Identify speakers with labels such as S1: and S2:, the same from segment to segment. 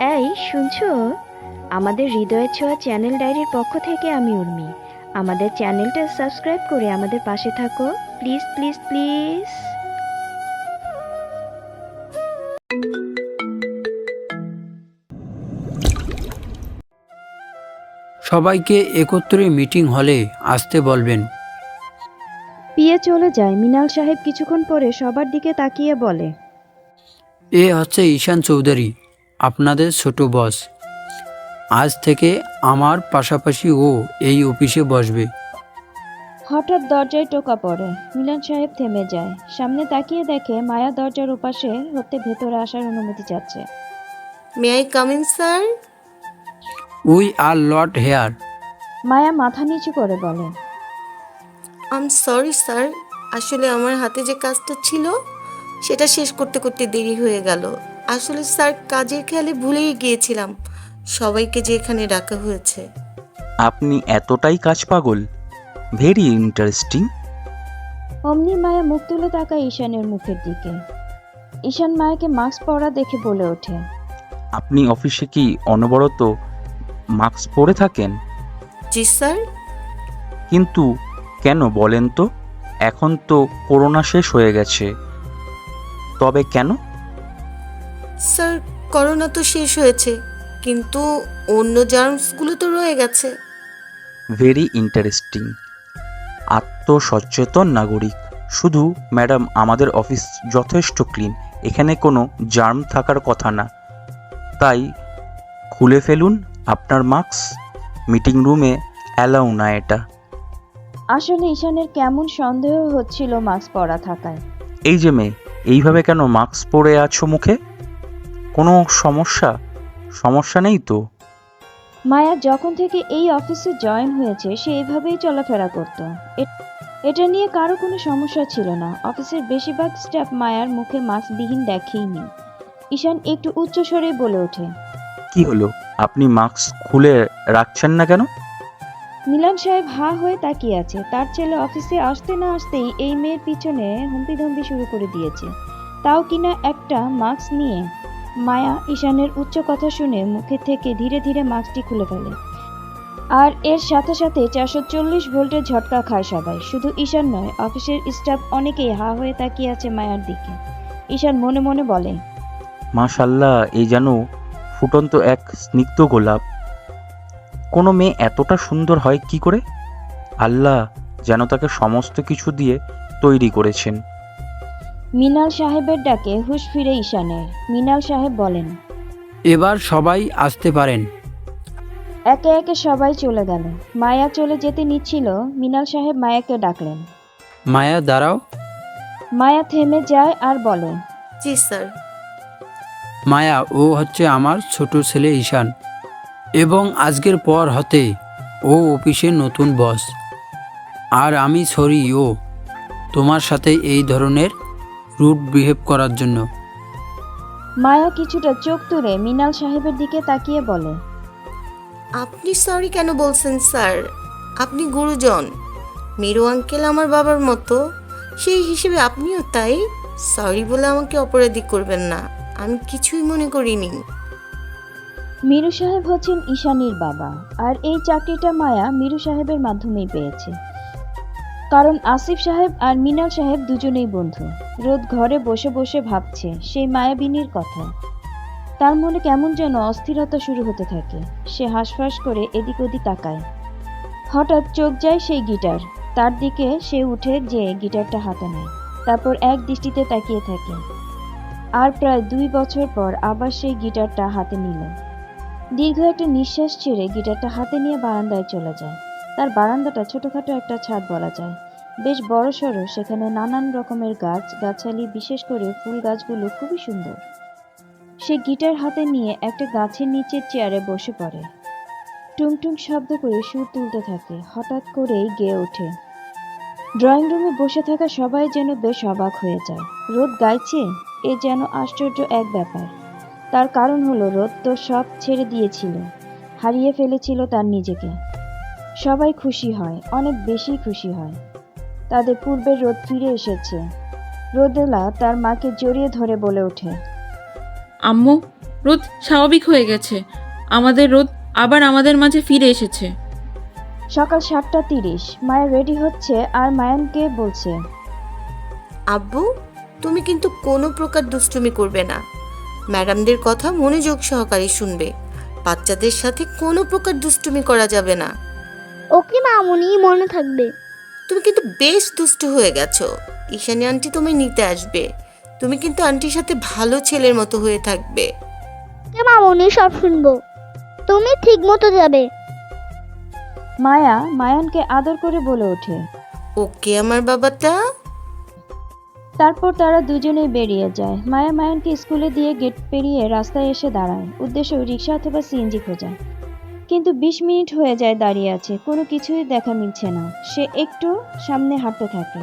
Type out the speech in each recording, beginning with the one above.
S1: এই শুনছো, আমাদের হৃদয়ের ছোঁয়া চ্যানেল ডায়েরির পক্ষ থেকে আমি উর্মি। আমাদের চ্যানেলটা সাবস্ক্রাইব করে আমাদের পাশে থাকো, প্লিজ প্লিজ প্লিজ।
S2: সবাইকে একত্রে মিটিং হলে আসতে বলবেন।
S1: পিয়ে চলে যায়। মিনাল সাহেব কিছুক্ষণ পরে সবার দিকে তাকিয়ে বলে,
S2: এ হচ্ছে ঈশান চৌধুরী, আপনাদের ছোট বস। আজ থেকে আমার পাশাপাশি ও এই অফিসে বসবে।
S1: হঠাৎ দরজায় টোকা পড়ে। মিনাল সাহেব থেমে যায়। সামনে তাকিয়ে দেখে মায়া দরজার ওপাশে হতে ভেতরে আসার অনুমতি চাচ্ছে।
S3: May I come in sir?
S2: We are not here.
S1: Maya মাথা নিচু করে বলে,
S3: আম সরি স্যার, আসলে আমার হাতে যে কাজটা ছিল সেটা শেষ করতে করতে দেরি হয়ে গেল। আসলে স্যার কাজের খেয়ালে ভুলেই গিয়েছিলাম সবাইকে যে এখানে ডাকা হয়েছে।
S4: আপনি এতটাই কাজ পাগল? Very interesting.
S1: অমনি মায়া মুখ তুলে তাকায় ঈশানের মুখের দিকে। ঈশান মায়াকে মাস্ক পরা দেখে বলে ওঠে,
S4: আপনি অফিসে কি অনবরত মাস্ক পরে থাকেন?
S3: জি স্যার।
S4: কিন্তু কেন বলেন তো? এখন তো করোনা শেষ হয়ে গেছে, তবে কেন?
S3: স্যার করোনা তো শেষ হয়েছে, কিন্তু অন্য জার্মসগুলো তো রয়ে গেছে।
S4: Very interesting. আত্মসচেতন নাগরিক। শুধু ম্যাডাম, আমাদের অফিস যথেষ্ট ক্লিন, এখানে কোনো জার্ম থাকার কথা না। তাই খুলে ফেলুন আপনার মাস্ক, মিটিং রুমে অ্যালাউ না এটা।
S1: আসলে ঈশানের কেমন সন্দেহ হচ্ছিল মাস্ক পরা থাকায়।
S4: এই যে মেয়ে, এইভাবে কেন মাস্ক পরে আছো মুখে? কোনো সমস্যা? সমস্যা নেই তো?
S1: মায়া যখন থেকে এই অফিসে জয়েন হয়েছে সে এইভাবেই চলাফেরা করত। এটা নিয়ে কারো কোনো সমস্যা ছিল না। অফিসের বেশিরভাগ স্টাফ মায়ার মুখে মাস্কবিহীন দেখেইনি। ঈশান একটু উচ্চ স্বরেই বলে ওঠে,
S4: কি হলো, আপনি মাস্ক খুলে রাখছেন না কেন?
S1: মিলন সাহেব হা হয়ে তাকিয়ে আছে। তার ছেলে অফিসে আসতে না আসতেই এই মেয়ের পিছনে হুমপিধম্পি শুরু করে দিয়েছে, তাও কিনা একটা মাস্ক নিয়ে। মায়া ঈশানের উচ্চ কথা শুনে মুখে থেকে ধীরে ধীরে মাস্কটি খুলে ফেলে। আর এর সাথে সাথে 440 ভোল্টের ঝটকা খায় সবাই। শুধু ঈশান নয়, অফিসের স্টাফ অনেকেই হা হয়ে তাকিয়ে আছে মায়ার দিকে। ঈশান মনে মনে বলে,
S4: মাশাল্লাহ, এই যেন ফুটন্ত এক স্নিগ্ধ গোলাপ। কোনো মেয়ে এতটা সুন্দর হয় কি করে? আল্লাহ যেন তাকে সমস্ত কিছু দিয়ে তৈরি করেছেন।
S1: মিনাল সাহেবের ডাকে হুঁশ ফিরে ঈশানের। মিনাল সাহেব বলেন,
S2: এবার সবাই আসতে পারেন।
S1: একে একে সবাই চলে গেল। মায়া চলে যেতে নিচ্ছিল, মিনাল সাহেব মায়াকে ডাকলেন।
S2: মায়া দাঁড়াও।
S1: মায়া থেমে যায় আর বলে,
S3: জি স্যার।
S2: মায়া, ও হচ্ছে আমার ছোট ছেলে ঈশান, এবং আজকের পর হতে ও অফিসের নতুন বস। আর আমি সরি ও তোমার সাথে এই ধরনের রুড বিহেভ করার জন্য।
S1: মায়া কিছুটা চোখ তুলে মিনাল সাহেবের দিকে তাকিয়ে বলে,
S3: আপনি সরি কেন বলছেন স্যার? আপনি গুরুজন। মিরু আঙ্কেল আমার বাবার মতো, সেই হিসেবে আপনিও তাই। সরি বলে আমাকে অপরাধী করবেন না, আমি কিছুই মনে করিনি।
S1: মিরু সাহেব হচ্ছেন ঈশানীর বাবা। আর এই চাকরিটা মায়া মিরু সাহেবের মাধ্যমেই পেয়েছে। কারণ আসিফ সাহেব আর মিনাল সাহেব দুজনেই বন্ধু। রোদ ঘরে বসে বসে ভাবছে সেই মায়াবিনীর কথা। তার মনে কেমন যেন অস্থিরতা শুরু হতে থাকে। সে হাঁসফাঁস করে এদিক ওদিক তাকায়। হঠাৎ চোখ যায় সেই গিটার। তার দিকে সে উঠে যেয়ে গিটারটা হাতে নেয়। তারপর এক দৃষ্টিতে তাকিয়ে থাকে। আর প্রায় 2 বছর পর আবার সেই গিটারটা হাতে নিল। দীর্ঘ একটা নিঃশ্বাস ছেড়ে গিটারটা হাতে নিয়ে বারান্দায় চলে যায়। তার বারান্দাটা ছোটখাটো একটা ছাদ বলা যায়, বেশ বড়সড়। সেখানে নানান রকমের গাছালি, বিশেষ করে ফুল গাছগুলো খুবই সুন্দর। সে গিটার হাতে নিয়ে একটা গাছের নিচের চেয়ারে বসে পড়ে। টুংটুং শব্দ করে সুর তুলতে থাকে। হঠাৎ করেই গেয়ে ওঠে। ড্রয়িং রুমে বসে থাকা সবাই যেন বেশ অবাক হয়ে যায়। রোদ গাইছে, এ যেন আশ্চর্য এক ব্যাপার। তার কারণ হলো রোদ তো সব ছেড়ে দিয়েছিল, হারিয়ে ফেলেছিল তার নিজেকে। সবাই খুশি হয়, অনেক বেশি খুশি হয়। তাদের পূর্বের রোদ ফিরে এসেছে। রোদেলা তার মাকে জড়িয়ে ধরে বলে ওঠে,
S5: আম্মু, রোদ স্বাভাবিক হয়ে গেছে। আমাদের রোদ আবার আমাদের মাঝে ফিরে এসেছে।
S1: সকাল 7:30 মায়া রেডি হচ্ছে আর মায়ানকে বলছে,
S3: আব্বু, তুমি কিন্তু কোনো প্রকার দুষ্টুমি করবে না। ম্যাডামদের কথা মনোযোগ সহকারে শুনবে। বাচ্চাদের সাথে কোনো প্রকার দুষ্টুমি করা যাবে না।
S6: ওকে মামুনি, মনে থাকবে।
S3: তুমি কিন্তু বেশ দুষ্টু হয়ে গেছো। ঈশানী আন্টি তোমায় নিতে আসবে। তুমি কিন্তু আন্টির সাথে ভালো ছেলের মতো হয়ে থাকবে।
S6: ওকে মামুনি, সব শুনবো। তুমি ঠিক মতো যাবে।
S1: মায়া মায়ানকে আদর করে বলে ওঠে।
S3: ওকে আমার বাবাটা।
S1: তারপর তারা দুজনেই বেরিয়ে যায়। মায়া মায়ানকে স্কুলে দিয়ে গেট পেরিয়ে রাস্তায় এসে দাঁড়ায়, উদ্দেশ্য রিক্সা অথবা সিএনজি খোঁজা। কিন্তু 20 মিনিট হয়ে যায় দাঁড়িয়ে আছে, কোনো কিছুই দেখা মিলছে না। সে একটু সামনে হাঁটতে থাকে।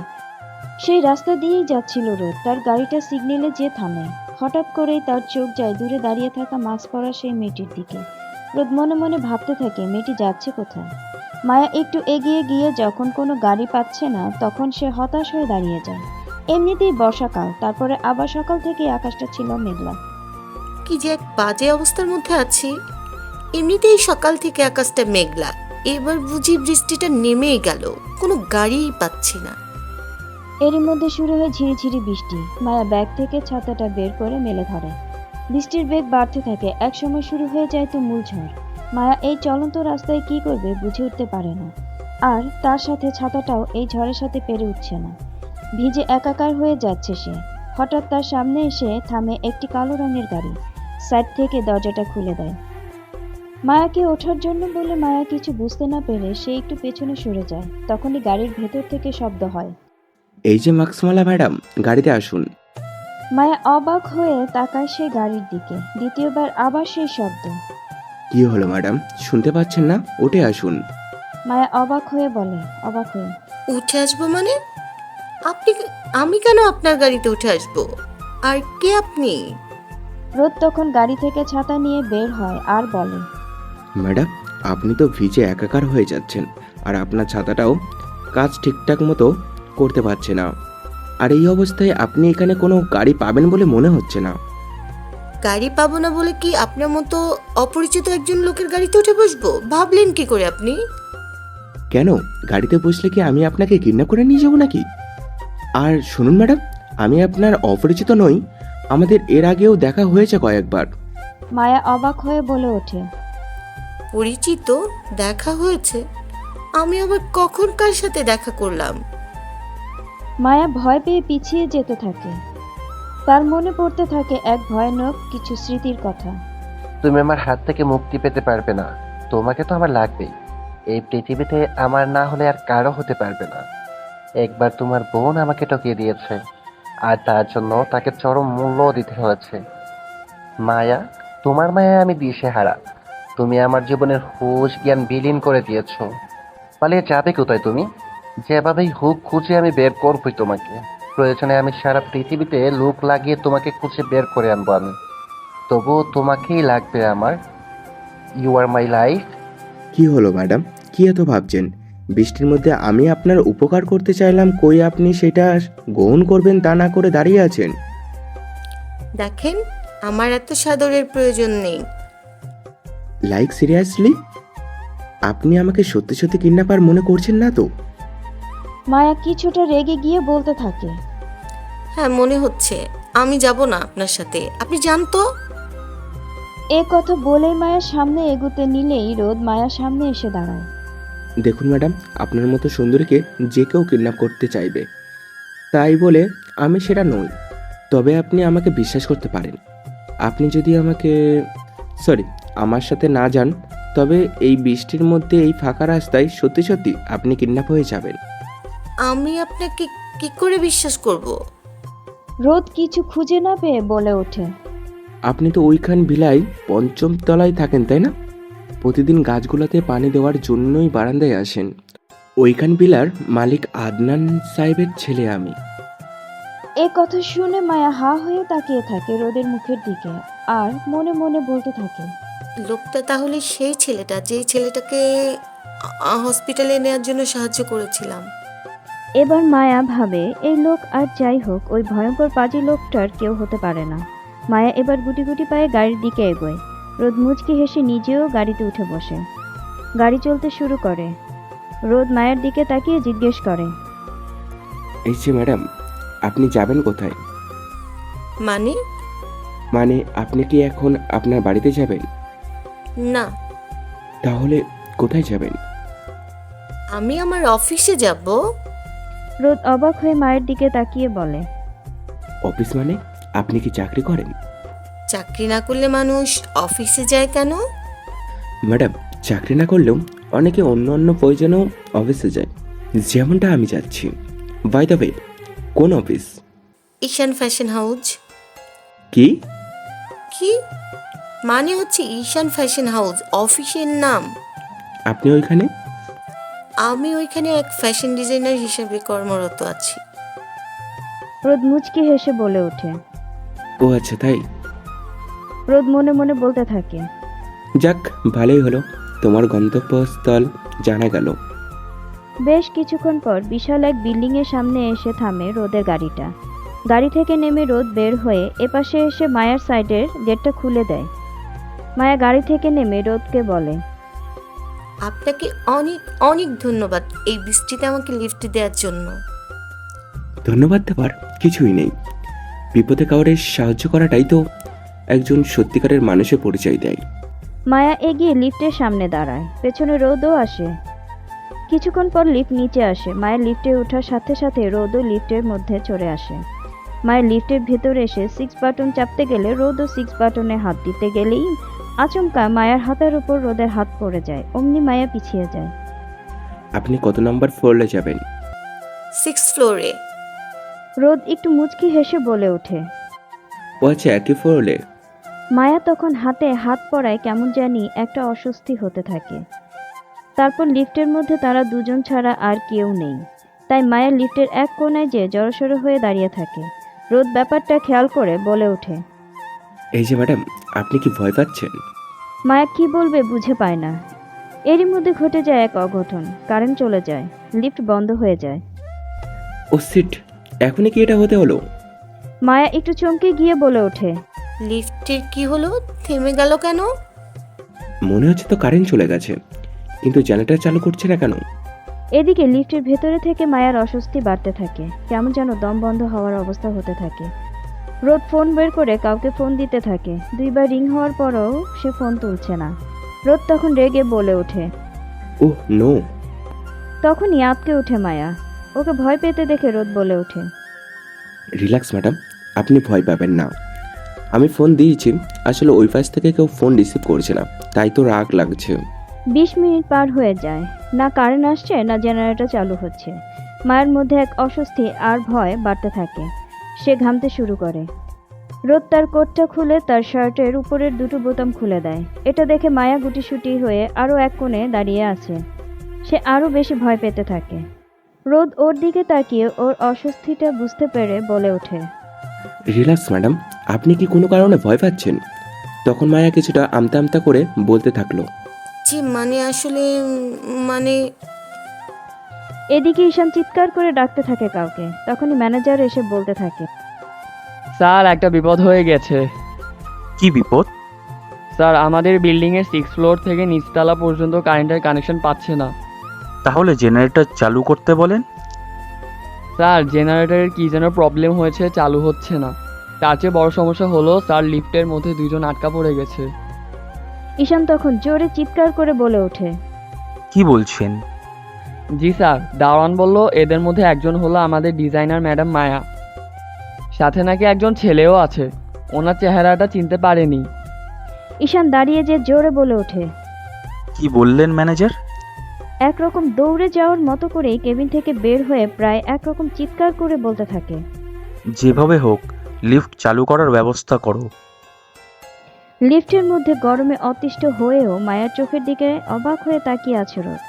S1: সেই রাস্তা দিয়েই যাচ্ছিল রোদ। তার গাড়িটা সিগন্যালে যেয়ে থামে। হঠাৎ করেই তার চোখ যায় দূরে দাঁড়িয়ে থাকা মাস্ক পরা সেই মেয়েটির দিকে। রোদ মনে মনে ভাবতে থাকে, মেয়েটি যাচ্ছে কোথায়। মায়া একটু এগিয়ে গিয়ে যখন কোনো গাড়ি পাচ্ছে না, তখন সে হতাশ হয়ে দাঁড়িয়ে যায়। এমনিতেই বর্ষাকাল, তারপরে আবার সকাল থেকে আকাশটা ছিল মেঘলা।
S3: কি যে এক বাজে অবস্থার মধ্যে আছি। এমনিতেই সকাল থেকে আকাশটা মেঘলা, এবার বুঝি বৃষ্টিটা নেমেই গেল। কোনো গাড়িই পাচ্ছি না।
S1: এরই মধ্যে শুরু হয় ঝিরিঝিরি বৃষ্টি। মায়া ব্যাগ থেকে ছাতাটা বের করে মেলে ধরে। বৃষ্টির বেগ বাড়তে থাকে, একসময় শুরু হয়ে যায় তুমুল ঝড়। মায়া এই চলন্ত রাস্তায় কি করবে বুঝে উঠতে পারে না। আর তার সাথে ছাতাটাও এই ঝড়ের সাথে পেরে উঠছে না। ভিজে একাকার হয়ে যাচ্ছে সে। হঠাৎ তার সামনে এসে থামে একটি কালো রঙের গাড়ি। সাইড থেকে দরজাটা খুলে দেয়। মায়াকে ওঠার জন্য বলে মায়া কিছু বুঝতে না পেরে সে একটু পেছনে সরে যায়। তখনই গাড়ির ভেতর থেকে শব্দ হয়।
S7: এই যে মাক্সমালা ম্যাডাম, গাড়িতে আসুন।
S1: মায়া অবাক হয়ে তাকায় সেই গাড়ির দিকে। দ্বিতীয়বার আবার সেই শব্দ।
S7: কি হলো ম্যাডাম, শুনতে পাচ্ছেন না? উঠে আসুন।
S1: মায়া অবাক হয়ে বলে, অবাক হয়ে,
S3: উঠে আসবো মানে? আমি কেন আপনার গাড়িতে উঠে আসবো? আর কে আপনি?
S1: রোদ তখন গাড়ি থেকে ছাতা নিয়ে বের হয় আর বলে,
S7: ম্যাডাম, আপনি তো ভিজে একাকার হয়ে যাচ্ছেন, আর আপনার ছাতাটাও কাজ ঠিকঠাক মতো করতে পারছে না। আর এই অবস্থায় আপনি এখানে কোনো গাড়ি পাবেন বলে মনে হচ্ছে না।
S3: গাড়ি পাবো না বলে কি আপনার মতো অপরিচিত একজন লোকের গাড়িতে উঠে বসবো? ভাবলেন কি করে আপনি?
S7: কেন, গাড়িতে বসলে কি আমি আপনাকে কিডন্যাপ করে নিয়ে যাবো নাকি? আর শুনুন ম্যাডাম, আমি আপনার অপরিচিত নই। আমাদের এর আগেও দেখা হয়েছে কয়েকবার।
S1: মায়া অবাক হয়ে বলে ওঠে,
S3: পরিচিত? দেখা হয়েছে? আমি আবার কখন কার সাথে দেখা করলাম?
S1: মায়া ভয় পেয়ে পিছিয়ে যেতে থাকে। তার মনে পড়তে থাকে এক ভয়ানক কিছু স্মৃতির কথা।
S8: তুমি আমার হাত থেকে মুক্তি পেতে পারবে না। তোমাকে তো আমার লাগবেই। এই পৃথিবীতে আমার না হলে আর কারো হতে পারবে না। একবার তোমার বোন আমাকে ঠকিয়ে দিয়েছে, আর তার জন্য তাকে চরম মূল্য দিতে হয়েছে। মায়া, তোমার মায়া আমি দিশেহারা। তুমি আমার জীবনের হুঁশ জ্ঞান বিলীন করে দিয়েছো। পালিয়ে যাবে কোথায় তুমি? যেভাবেই হোক খুঁজে আমি বের করবই তোমাকে। প্রয়োজনে আমি সারা পৃথিবীতে লোক লাগিয়ে তোমাকে খুঁজে বের করে আনবো আমি। তবুও তোমাকেই লাগবে আমার। You are my life.
S7: কি হলো ম্যাডাম, কি এত ভাবছেন? বৃষ্টির মধ্যে আমি আপনার উপকার করতে চাইলাম, কই আপনি সেটা গ্রহণ করবেন তা না করে দাঁড়িয়ে আছেন।
S3: দেখেন, আমার এত সাদরের প্রয়োজন নেই।
S7: Like seriously? আপনি আমাকে সত্যি সত্যি কিডন্যাপার মনে করছেন না তো?
S1: মায়া কিছুটা রেগে গিয়ে বলতে থাকে,
S3: হ্যাঁ, মনে হচ্ছে। আমি যাব না আপনার সাথে। আপনি জানতো।
S1: এ কথা বলে মায়ার সামনে এগুতে নিলেই রোদ মায়ার সামনে এসে দাঁড়ায়।
S7: দেখুন ম্যাডাম, আপনার মতো সুন্দরীকে যে কেউ কিডন্যাপ করতে চাইবে, তাই বলে আমি সেটা নই। তবে আপনি আমাকে বিশ্বাস করতে পারেন। আপনি যদি আমার সাথে না যান, তবে এই বৃষ্টির মধ্যে এই ফাঁকা রাস্তায় সত্যি সত্যি আপনি কিডন্যাপ হয়ে যাবেন।
S3: আমি আপনাকে কি করে বিশ্বাস করব?
S1: রোদ কিছু খুঁজে না পেয়ে বলে ওঠে,
S7: আপনি তো ওইখান ভিলায় ৫ম তলায় থাকেন, তাই না? প্রতিদিন গাছগুলোতে পানি দেওয়ার জন্যই বারান্দায় আসেন। ওইখান ভিলার মালিক আদনান সাহেবের ছেলে আমি।
S1: এ কথা শুনে মায়া হা হয়ে তাকিয়ে থাকে রোদের মুখের দিকে আর মনে মনে বলতে থাকে,
S3: লোকটা তাহলে সেই ছেলেটা, যেই ছেলেটাকে হসপিটালে নেওয়ার জন্য সাহায্য করেছিলাম।
S1: এবার মায়া ভাবে এই লোক আর যাই হোক ওই ভয়ঙ্কর পাজি লোকটার কেউ হতে পারে না। মায়া এবার গুটি গুটি পায়ে গাড়ির দিকে এগোয়। রোদ মুচকি হেসে নিজেও গাড়িতে উঠে বসে। গাড়ি চলতে শুরু করে। রোদ মায়ের দিকে তাকিয়ে জিজ্ঞেস করে,
S7: এই যে ম্যাডাম, আপনি যাবেন কোথায়?
S3: মানে?
S7: মানে আপনি কি এখন আপনার বাড়িতে যাবেন?
S3: না,
S7: তাহলে কোথায় যাবেন?
S3: আমি আমার অফিসে যাব।
S1: রোদ অবাক হয়ে মায়ের দিকে তাকিয়ে বলে,
S7: অফিস মানে? আপনি কি চাকরি করেন?
S3: চাকরি না করলে মানুষ অফিসে যায় কেন?
S7: ম্যাডাম, চাকরি না করলেও অনেকে অন্য অন্য প্রয়োজনেও অফিসে যায়, যেমনটা আমি যাচ্ছি। বাই দ্য ওয়ে, কোন অফিস?
S3: ঈশান ফ্যাশন হাউস।
S7: কি?
S3: কি মানে হচ্ছে ঈশান ফ্যাশন হাউস অফিসের নাম।
S7: আপনি ওইখানে?
S3: আমি ওইখানে এক ফ্যাশন ডিজাইনার হিসেবে কর্মরত আছি।
S1: রোদ মুচকি হেসে বলে ওঠে।
S7: ও আচ্ছা, তাই?
S1: রোদ মনে মনে বলতে থাকে,
S7: যাক, ভালোই হলো, তোমার গন্তব্যস্থল জানা গেল।
S1: বেশ কিছুক্ষণ পর বিশাল এক বিল্ডিং এর সামনে এসে থামে রোদের গাড়িটা। গাড়ি থেকে নেমে রোদ বের হয়ে এপাশে এসে মায়ার সাইডের গেটটা খুলে দেয়। মায়া গাড়ি থেকে নেমে রোদকে বলে,
S3: আপনাকে অনেক অনেক ধন্যবাদ এই বৃষ্টিতে আমাকে লিফট দেওয়ার জন্য।
S7: ধন্যবাদ দেওয়ার কিছুই নেই, বিপদে কাউরে সাহায্য করাটাই তো একজন সত্যিকারের মানুষের পরিচয় দেয়।
S1: মায়া এগিয়ে লিফটের সামনে দাঁড়ায়। পেছনে রোদও আসে। কিছুক্ষণ পর লিফট নিচে আসে। মায়ের লিফটে ওঠার সাথে সাথে রোদও লিফটের মধ্যে চড়ে আসে। মায়ের লিফটের ভেতরে এসে 6 বাটন চাপতে গেলে রোদও 6 বাটনে হাত দিতে গেলেই আচমকা মায়ের হাতের উপর রোদের হাত পড়ে যায়। অমনি মায়া পিছিয়ে যায়।
S7: আপনি কত নম্বর ফ্লোরে যাবেন?
S3: 6 ফ্লোরে।
S1: রোদ একটু মুচকি হেসে বলে ওঠে।
S7: ও আচ্ছা, একই ফ্লোরে।
S1: মায়া তখন হাতে হাত পড়ায় কেমন জানি একটা অস্বস্তি হতে থাকে। তারপর লিফটের মধ্যে তারা দুজন ছাড়া আর কেউ নেই। তাই মায়া লিফটের এক কোণায় যে জড়সড় হয়ে দাঁড়িয়ে থাকে। রোদ ব্যাপারটা খেয়াল করে বলে ওঠে।
S7: এই যে ম্যাডাম, আপনি কি ভয় পাচ্ছেন?
S1: মায়া কি বলবে বুঝে পায় না। এরই মধ্যে ঘটে যায় এক অঘটন। কারেন্ট চলে যায়। লিফট বন্ধ হয়ে যায়।
S7: ও সিট, এখনই কি এটা হতে হলো?
S1: মায়া একটু চমকে গিয়ে বলে ওঠে।
S3: লিফটের কি হলো? থেমে গেল কেন?
S7: মনে হচ্ছে তো কারেন্ট চলে গেছে, কিন্তু জেনারেটর চালু করছে না কেন?
S1: এদিকে লিফটের ভেতরে থেকে মায়ার অস্বস্তি বাড়তে থাকে। কেমন যেন দম বন্ধ হওয়ার অবস্থা হতে থাকে। রোদ ফোন বের করে কাউকে ফোন দিতে থাকে। 2 বার রিং হওয়ার পরও সে ফোন তুলছে না। রোদ তখন রেগে বলে ওঠে।
S7: Oh no!
S1: তখনই আঁতকে ওঠে মায়া। ওকে ভয় পেতে দেখে রোদ বলে ওঠে।
S7: রিল্যাক্স ম্যাডাম, আপনি ভয় পাবেন না। আমি ফোন দিয়েছি, আসলে ওই পাশ থেকে কেউ ফোন রিসিভ করছে না, তাই তো রাগ লাগছে।
S1: 20 মিনিট পার হয়ে যায়। না কারেন্ট আসছে না জেনারেটর চালু হচ্ছে। মায়ের মধ্যে এক অস্বস্তি আর ভয় বাড়তে থাকে। সে ঘামতে শুরু করে। রোদ তার কোটটা খুলে তার শার্টের উপরের 2টো বোতাম খুলে দেয়। এটা দেখে মায়া গুটিসুটি হয়ে আরও এক কোণে দাঁড়িয়ে আছে। সে আরও বেশি ভয় পেতে থাকে। রোদ ওর দিকে তাকিয়ে ওর অস্বস্তিটা বুঝতে পেরে বলে ওঠে।
S7: রিল্যাক্স ম্যাডাম, আপনি কি কোনো কারণে ভয় পাচ্ছেন? তখন মায়া কিছুটা আমতা আমতা করে বলতে থাকলো।
S3: জি মানে আসলে মানে
S1: এদিকে ঈশান চিৎকার করে ডাকতে থাকে কাউকে। তখনই ম্যানেজার এসে বলতে থাকে।
S9: স্যার, একটা বিপদ হয়ে গেছে।
S4: কি বিপদ?
S9: স্যার, আমাদের বিল্ডিংয়ের 6 ফ্লোর থেকে নিচতলা পর্যন্ত কারেন্টের কানেকশন পাচ্ছে না।
S4: তাহলে জেনারেটর চালু করতে বলেন।
S9: স্যার, জেনারেটরের কী যেন প্রবলেম হয়েছে, চালু হচ্ছে না। তার চেয়ে বড় সমস্যা হলো স্যার, লিফটের মধ্যে 2 জন আটকা পড়ে গেছে।
S1: ঈশান তখন জোরে চিৎকার করে বলে ওঠে।
S4: কি বলছেন?
S9: জি স্যার, দারোয়ান বলল এদের মধ্যে একজন হলো আমাদের ডিজাইনার ম্যাডাম মায়া। সাথে নাকি একজন ছেলেও আছে। ওনার চেহারাটা চিনতে পারেনি।
S1: ঈশান দাঁড়িয়ে যে জোরে বলে ওঠে।
S4: কি বললেন ম্যানেজার?
S1: একরকম দৌড়ে যাওয়ার মতো করেই কেবিন থেকে বের হয়ে প্রায় একরকম চিৎকার করে বলতে থাকে।
S4: যেভাবে হোক লিফট চালু করার ব্যবস্থা করো।
S1: লিফটের মধ্যে গরমে অতিষ্ঠ হয়েও মায়ের চোখের দিকে অবাক হয়ে তাকিয়ে আছে রোদ।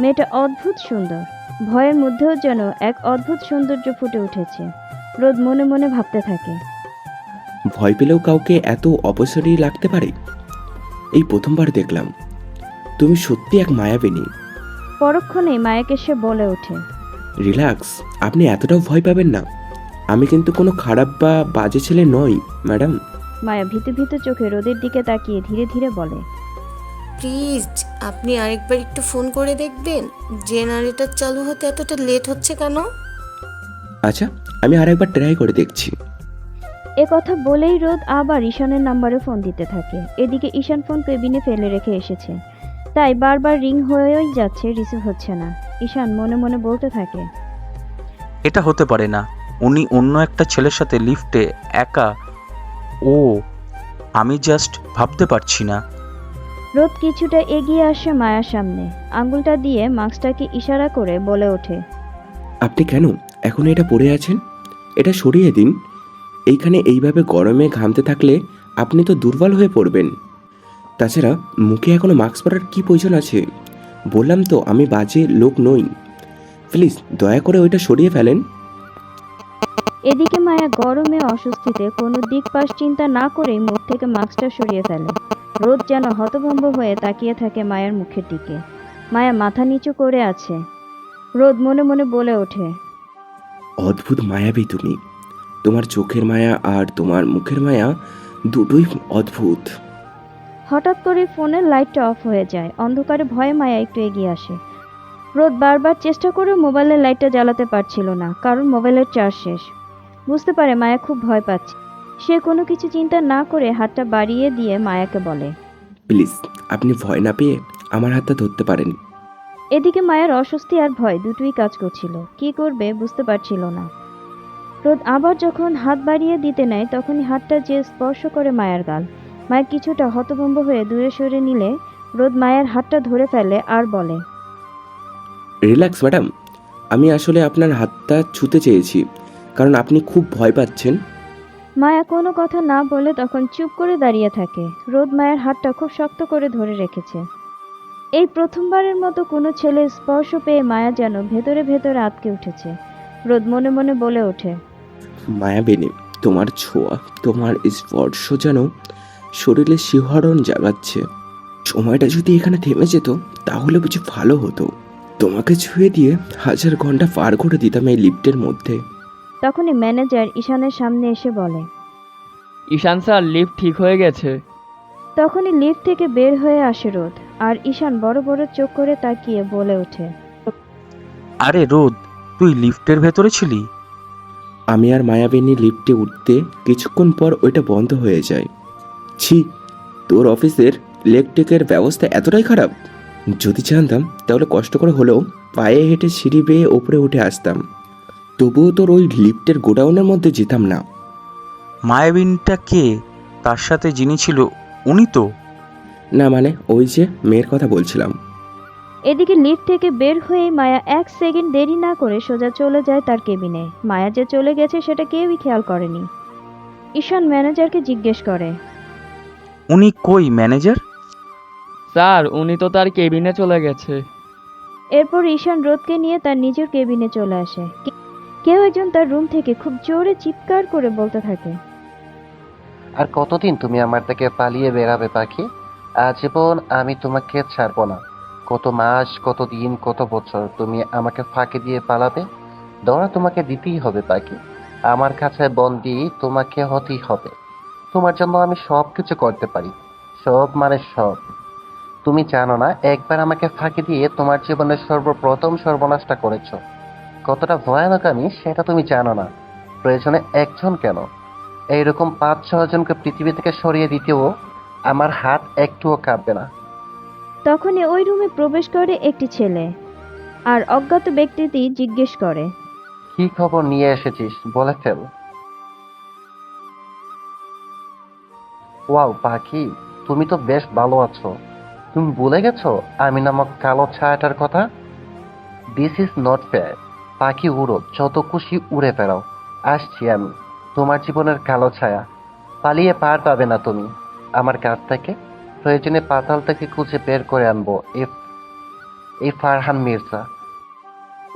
S1: মেয়েটা অদ্ভুত সুন্দর। ভয়ের মধ্যেও যেন এক অদ্ভুত সৌন্দর্য ফুটে উঠেছে। রোদ মনে মনে ভাবতে থাকে।
S7: ভয় পেলেও কাউকে এত অপসরী লাগতে পারে, এই প্রথমবার দেখলাম। তুমি সত্যি এক মায়াবিনী।
S1: পরক্ষণেই মায়াকে সে বলে ওঠে।
S7: রিল্যাক্স, আপনি এতটাও ভয় পাবেন না। আমি কিন্তু কোনো খারাপ বা বাজে ছেলে নই ম্যাডাম।
S1: মায়া ভীতু ভীতু চোখে রোদের দিকে তাকিয়ে ধীরে ধীরে বলে,
S3: প্লিজ আপনি আরেকবার একটু ফোন করে দেখবেন জেনারেটর চালু হতে এতটা লেট হচ্ছে কেন?
S7: আচ্ছা, আমি আরেকবার ট্রাই করে দেখছি।
S1: এ কথা বলেই রোদ আবার ঈশানের নাম্বারে ফোন দিতে থাকে। এদিকে ঈশান ফোন কেবিনে ফেলে রেখে এসেছে, তাই বারবার রিং হয়েই যাচ্ছে, রিসিভ হচ্ছে না। ঈশান মনে মনে বলতে থাকে,
S4: এটা হতে পারে না, উনি অন্য একটা ছেলের সাথে লিফটে একা। ও, আমি জাস্ট ভাবতে পারছি না।
S1: রোদ কিছুটা এগিয়ে আসে মায়ার সামনে, আঙ্গুলটা দিয়ে মাস্কটাকে ইশারা করে বলে ওঠে,
S7: আপনি কেন এখন এটা পরে আছেন? এটা সরিয়ে দিন। এইখানে এইভাবে গরমে ঘামতে থাকলে আপনি তো দুর্বল হয়ে পড়বেন। তাছাড়া মুখে এখনো মাস্ক পরার কি প্রয়োজন আছে? বললাম তো আমি বাজে লোক নই। প্লিজ দয়া করে ওইটা সরিয়ে ফেলেন।
S1: এদিকে মায়া গরমে অস্বস্তিতে কোনো দিক পাশ চিন্তা না করেই মুখ থেকে মাস্কটা সরিয়ে ফেলে। রোদ যেন হতভম্ব হয়ে তাকিয়ে থাকে মায়ার মুখের দিকে। মায়া মাথা নিচু করে আছে। রোদ মনে মনে বলে ওঠে,
S7: অদ্ভুত মায়াবী তুমি। তোমার চোখের মায়া আর তোমার মুখের মায়া দুটোই অদ্ভুত।
S1: হঠাৎ করে ফোনের লাইটটা অফ হয়ে যায়। অন্ধকারে ভয়ে মায়া একটু এগিয়ে আসে। রোদ বারবার চেষ্টা করে মোবাইলের লাইটটা জ্বালাতে পারছিল না, কারণ মোবাইলের চার্জ শেষ। বুঝতে পারে মায়া খুব ভয় পাচ্ছে। সে কোনো কিছু চিন্তা না করে হাতটা বাড়িয়ে দিয়ে মায়াকে বলে,
S7: প্লিজ আপনি ভয় না পেয়ে আমার হাতটা ধরতে পারেন।
S1: এদিকে মায়ের অস্বস্তি আর ভয় দুটোই কাজ করছিল। কি করবে বুঝতে পারছিল না। রোদ আবার যখন হাত বাড়িয়ে দিতে নেয়, তখনই হাতটা যে স্পর্শ করে মায়ের গাল। মায়ের কিছুটা হতভম্ব হয়ে দূরে সরে নিলে রোদ মায়ের হাতটা ধরে ফেলে আর বলে,
S7: রিল্যাক্স ম্যাডাম, আমি আসলে আপনার হাতটা ছুঁতে চেয়েছি, কারণ আপনি খুব ভয় পাচ্ছেন।
S1: মায়া কোনো কথা না বলে তখন চুপ করে দাঁড়িয়ে থাকে। রোদ মায়ের হাতটা খুব শক্ত করে ধরে রেখেছে। এই প্রথমবারের মতো কোনো ছেলের স্পর্শ পেয়ে মায়া যেন ভেতরে ভেতরে আটকে উঠেছে। রোদ মনে মনে বলে ওঠে,
S7: মায়াবিনী, তোমার ছোঁয়া, তোমার স্পর্শ যেন শরীরে শিহরণ জাগাচ্ছে। সময়টা যদি এখানে থেমে যেত তাহলে বুঝি ভালো হতো। তোমাকে ছুঁয়ে দিয়ে 1000 ঘন্টা পার করে দিতাম এই লিফটের মধ্যে।
S1: তখনই ম্যানেজার ঈশানের সামনে এসে বলে।
S9: ঈশান স্যার, লিফট ঠিক হয়ে গেছে।
S1: তখনই লিফট থেকে বের হয়ে আসে রোদ, আর ঈশান বড় বড় চোখ করে তাকিয়ে বলে ওঠে,
S4: আরে রোদ, তুই লিফটের ভেতরে ছিলি?
S7: আমি আর মায়াবিনী লিফটে উঠতে কিছুক্ষণ পর ওইটা বন্ধ হয়ে যায়। ছি, তোর অফিসের ইলেকট্রিকের ব্যবস্থা এতটাই খারাপ। যদি জানতাম তাহলে কষ্ট করে হলেও পায়ে হেঁটে সিঁড়ি বেয়ে ওপরে উঠে আসতাম। তবুও তোর ওই লিফটের গোডাউনের মধ্যে যেতাম না।
S4: মায়াবিনটা কে? তার সাথে যিনি ছিল উনি তো?
S7: না মানে ওই যে মেয়ের কথা বলছিলাম।
S1: এদিকে লিফট থেকে বের হয়ে মায়া 1 সেকেন্ড দেরি না করে সোজা চলে যায় তার কেবিনে। মায়া যে চলে গেছে সেটা কেউই খেয়াল করেনি। ঈশান ম্যানেজারকে জিজ্ঞেস করে,
S4: উনি কই ম্যানেজার?
S9: স্যার, উনি তো তার কেবিনে চলে গেছে।
S1: এরপর ঈশান রোদকে নিয়ে তার নিজের কেবিনে চলে আসে। কেউ একজন তার রুম থেকে খুব জোরে চিৎকার করে বলতে থাকে,
S8: আর কতদিন তুমি আমার থেকে পালিয়ে বেড়াবে পাখি? আজীবন আমি তোমাকে ছাড়বো না। কত মাস, কত দিন, কত বছর তুমি আমাকে ফাঁকি দিয়ে পালাবে? ধরা তোমাকে দিতেই হবে পাখি। আমার কাছে বন্দি তোমাকে হতেই হবে। তোমার জন্য আমি সব কিছু করতে পারি, সব মানে সব। তুমি জানো না, একবার আমাকে ফাঁকি দিয়ে তোমার জীবনের সর্বপ্রথম সর্বনাশটা করেছো। কতটা ভয়ানক আমি সেটা তুমি জানো না। প্রয়োজনে একজন কেন, এইরকম 5-6 জনকে পৃথিবী থেকে সরিয়ে দিতেও আমার হাত একটুও কাঁপবে না।
S1: তখনই ওই রুমে প্রবেশ করে একটি ছেলে, আর অজ্ঞাত ব্যক্তিটি জিজ্ঞেস করে,
S8: কি খবর নিয়ে এসেছিস বলে ফেল। ওয়াও পাখি, তুমি তো বেশ ভালো আছো। তুমি ভুলে গেছো আমি নামক কালো ছায়াটার কথা? This is not fair. পাখি উড়ো, যত খুশি উড়ে বেড়াও। আসছি আমি, তোমার জীবনের কালো ছায়া। পালিয়ে পার পাবে না তুমি আমার কাছ থেকে। প্রয়োজনে পাতাল থেকে খুঁজে বের করে আনবো এই ফারহান মির্জা।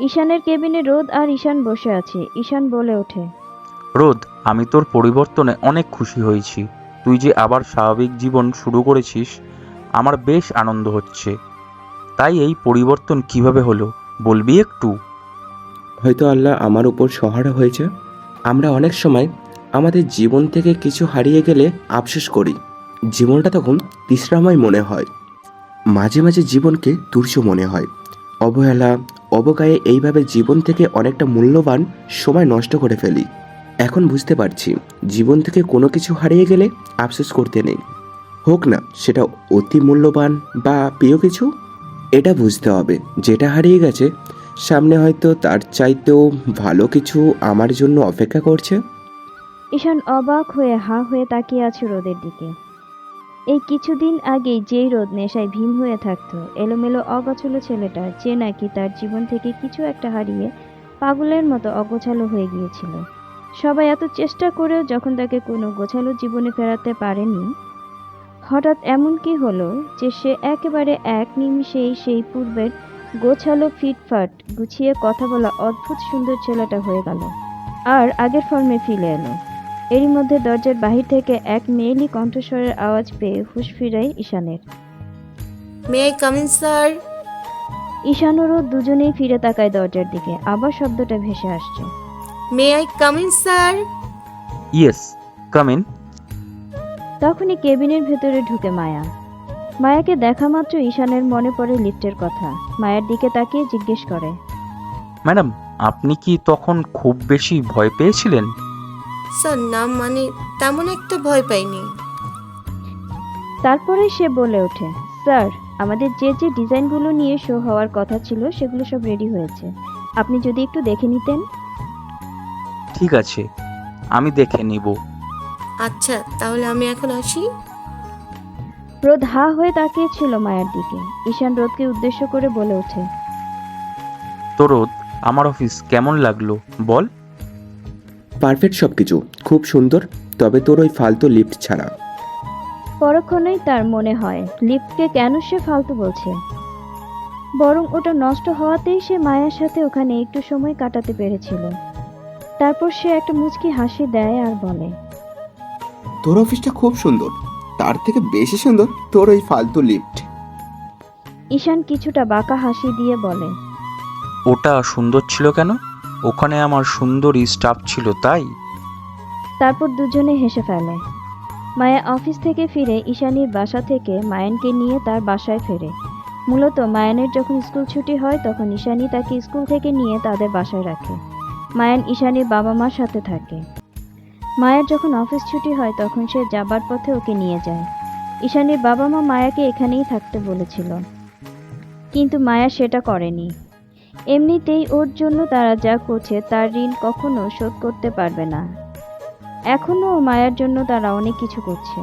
S1: ঈশানের কেবিনে রোদ আর ঈশান বসে আছে। ঈশান বলে ওঠে,
S4: রোদ, আমি তোর পরিবর্তনে অনেক খুশি হয়েছি। তুই যে আবার স্বাভাবিক জীবন শুরু করেছিস, আমার বেশ আনন্দ হচ্ছে। তাই এই পরিবর্তন কিভাবে হলো বলবি একটু?
S7: হয়তো আল্লাহ আমার উপর সহারা হয়েছে। আমরা অনেক সময় আমাদের জীবন থেকে কিছু হারিয়ে গেলে আফসোস করি। জীবনটা তখন বিশ্রাময় মনে হয়। মাঝে মাঝে জীবনকে তুচ্ছ মনে হয়। অবহেলা, অবকায়ে এইভাবে জীবন থেকে অনেকটা মূল্যবান সময় নষ্ট করে ফেলি। এখন বুঝতে পারছি জীবন থেকে কোনো কিছু হারিয়ে গেলে আফসোস করতে নেই, হোক না সেটা অতি মূল্যবান বা প্রিয় কিছু। এটা বুঝতে হবে যেটা হারিয়ে গেছে সামনে হয়তো তার চাইতেও ভালো কিছু আমার জন্য অপেক্ষা করছে।
S1: ঈশান অবাক হয়ে হাঁ হয়ে তাকিয়ে আছে রোদের দিকে। এই কিছুদিন আগেই যেই রোদ নেশায় ভীম হয়ে থাকতো, এলোমেলো অগোছালো ছেলেটা যে নাকি তার জীবন থেকে কিছু একটা হারিয়ে পাগলের মতো অগোছালো হয়ে গিয়েছিল। সবাই এত চেষ্টা করেও যখন তাকে কোনো গোছালো জীবনে ফেরাতে পারেনি, হঠাৎ এমন কি হলো যে সে একেবারে এক নিমিষেই সেই পূর্বের গোছালো ফিটফাট গুছিয়ে কথা বলা অদ্ভুত সুন্দর ছেলেটা হয়ে গেল আর আগের ফর্মে ফিরে এলো। এরই মধ্যে দরজার বাহির থেকে এক মেয়েলি কণ্ঠস্বরের আওয়াজ পেয়ে হুঁশ ফিরায় ঈশানের।
S3: May I come in sir?
S1: Ishaan ও রোদ দুজনেই ফিরে তাকায় দরজার দিকে। আবার শব্দটা ভেসে আসছে।
S3: May I come in sir?
S4: Yes, come in.
S1: তখনই কেবিনের ভেতরে ঢুকে মায়া। মায়াকে দেখা মাত্র ঈশানের মনে পড়ে লিফটের কথা। মায়ের দিকে তাকিয়ে জিজ্ঞেস করে,
S4: ম্যাডাম, আপনি কি তখন খুব বেশি ভয় পেয়েছিলেন?
S3: স্যার না, মানে তেমন একটা ভয় পাইনি।
S1: তারপরে সে বলে ওঠে, স্যার আমাদের যে যে ডিজাইনগুলো নিয়ে শো হওয়ার কথা ছিল সেগুলো সব রেডি হয়েছে, আপনি যদি একটু দেখে নিতেন।
S4: ঠিক আছে, আমি দেখে নিব।
S3: আচ্ছা, তাহলে আমি এখন আসি।
S1: রোদ হা হয়ে তাকিয়েছিল মায়ের দিকে। ঈশান রোদকে উদ্দেশ্য করে বলে ওঠে,
S4: তো রোদ, আমার অফিস কেমন লাগলো বল?
S7: পারফেক্ট সব কিছু, খুব সুন্দর, তবে তোর ওই ফালতু লিফট ছাড়া।
S1: পরক্ষণেই তার মনে হয় লিফটকে কেন সে ফালতু বলছে, বরং ওটা নষ্ট হওয়াতেই সে মায়ের সাথে ওখানে একটু সময় কাটাতে পেরেছিল। তারপর সে একটা মুচকি হাসি দেয় আর বলে,
S7: তোর অফিসটা খুব সুন্দর, তার থেকে বেশি সুন্দর তোর ওই ফালতু লিফট।
S1: ঈশান কিছুটা বাঁকা হাসি দিয়ে বলে,
S4: ওটা সুন্দর ছিল কেন? ওখানে আমার সুন্দরী স্টাফ ছিল তাই।
S1: তারপর দুজনে হেসে ফেলে। মায়া অফিস থেকে ফিরে ঈশানীর বাসা থেকে মায়ানকে নিয়ে তার বাসায় ফেরে। মূলত মায়ানের যখন স্কুল ছুটি হয় তখন ঈশানী তাকে স্কুল থেকে নিয়ে তাদের বাসায় রাখে। মায়ান ঈশানীর বাবা মার সাথে থাকে। মায়ের যখন অফিস ছুটি হয় তখন সে যাবার পথে ওকে নিয়ে যায়। ঈশানীর বাবা মা মায়াকে এখানেই থাকতে বলেছিল, কিন্তু মায়া সেটা করেনি। এমনিতেই ওর জন্য তারা যা করছে তার ঋণ কখনো শোধ করতে পারবে না। এখনও মায়ার জন্য তারা অনেক কিছু করছে।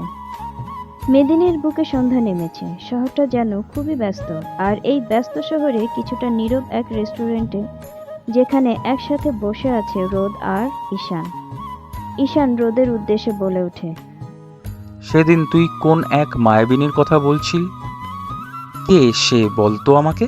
S1: মেদিনীর বুকে সন্ধ্যা নেমেছে। শহরটা যেন খুবই ব্যস্ত। আর এই ব্যস্ত শহরে কিছুটা নীরব এক রেস্টুরেন্টে, যেখানে একসাথে বসে আছে রোদ আর ঈশান। ঈশান রোদের উদ্দেশ্যে বলে ওঠে,
S4: সেদিন তুই কোন এক মায়াবিনীর কথা বলছিলি? কে সে বলতো আমাকে?